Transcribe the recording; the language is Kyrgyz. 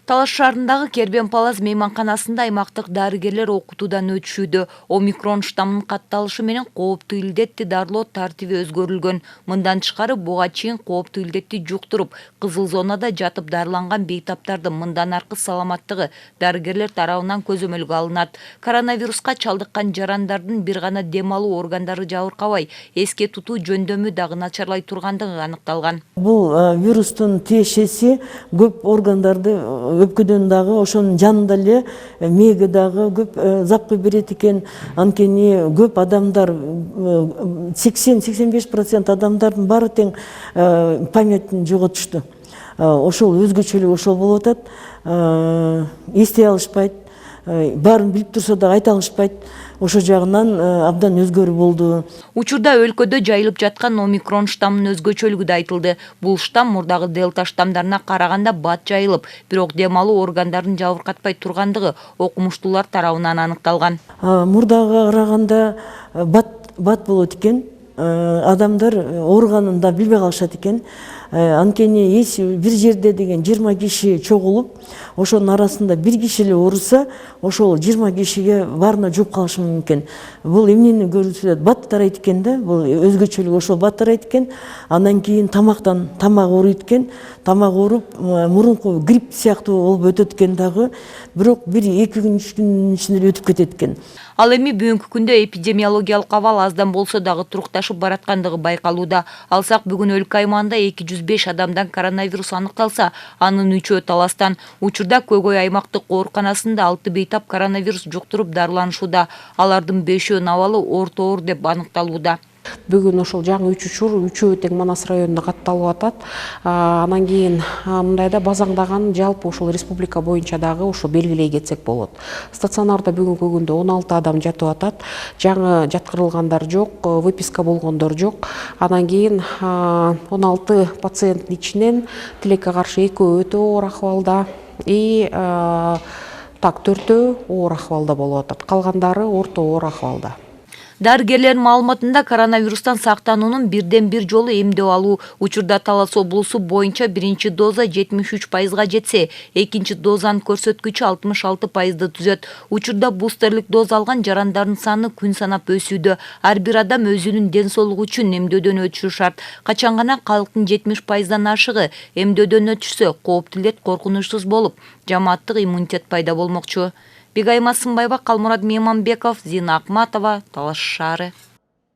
Талаш шаарындагы Кербен Палас мейманканасында аймактык дарыгерлер окутуудан өтүшүүдө. Омикрон штаммынын катталышы менен кооптуу илдетти дарылоо тартиби өзгөрүлгөн. Мындан тышкары буга чейин кооптуу илдетти жуктуруп, кызыл зонада жатып дарыланган бейтаптардын мындан аркы саламаттыгы дарыгерлер тарабынан көзөмөлгө алынат. Коронавируска чалдыккан жарандардын бир гана дем алуу органдары жабыркабай, эске тутуу жөндөмү дагы начарлай тургандыгы аныкталган. Бул вирустун тиешеси көп органдарды өпкөдөн дагы ошонун жанында эле мээге дагы көп запкы берет экен. Анткени көп адамдар 80-85% адамдардын баары тең памятин жоготушту. Ошол өзгөчөлүк ошол болуп атат. Эстей алышпайт. Баарын билип турса да айта алышпайт. Ошо жагынан абдан өзгөрүү болду. Учурда өлкөдө жайылып жаткан омикрон штаммынын өзгөчөлүгү да айтылды. Бул штамм мурдагы дельта штаммдарына караганда бат жайылып, бирок дем алуу органдарын жабыркатпай тургандыгы окумуштуулар тарабынан аныкталган. Мурдага караганда бат болот экен. Адамдар ооруганын да билбей калышат экен. Анткени бир жерде деген 20 киши чогулуп, ошонун арасында бир киши эле ооруса, ошол 20 кишиге баарына жугуп калышы мүмкүн. Бул эмнени көрсөтөт? Бат тарайт экен да, бул өзгөчөлүк ошол бат тарайт экен. Андан кийин тамак ооруйт экен. Тамак ооруп, мурунку грипп сыяктуу болуп өтөт экен дагы, бирок 1-2 күн 3 күндүн ичинде өтүп кетет экен. Ал эми бүгүнкү күндө эпидемиологиялык абал аздан болсо дагы турукташып бараткандыгы байкалууда. Алсак бүгүн өлкө аймагында 205 адамдан коронавирус аныкталса, анын 3-өө Таластан. Учурда Көкөй аймактык ооруканасында 6 бейтап коронавирус жуктуруп дарыланышууда. Алардын 5-өөнүн абалы орто оор деп аныкталууда. Бүгүн ошол жаңы 3 учур, 3-өө тең Манас районунда катталып атат. Анан кийин мындайда базаңдаган жалпы ошол республика боюнча дагы ошо белгилей кетсек болот. Стационарда бүгүнкү күндө 16 адам жатып атат. Жаңы жаткырылгандар жок, выписка болгондор жок. Анан кийин 16 пациенттин ичинен тилекке каршы 2 өтө оор акыбалда, 4-өө оор акыбалда болуп атат. Калгандары орто оор акыбалда. Дарыгерлердин маалыматында коронавирустан сактануунун бирден бир жолу эмдөө алуу. Учурда Талас облусу боюнча биринчи доза 73%га жетсе, экинчи дозанын көрсөткүчү 66%ды түзөт. Учурда бустерлик доза алган жарандардын саны күн санап өсүүдө. Ар бир адам өзүнүн ден соолугу үчүн эмдөөдөн өтүшү шарт. Качан гана калктын 70%дан ашыгы эмдөөдөн өтүшсө, кооптуу илдет коркунучсуз болуп, жамааттык иммунитет пайда болмокчу. Бегайма Сымбаева, Калмурат Мейманбеков, Зина Акматова, Талаш шаары.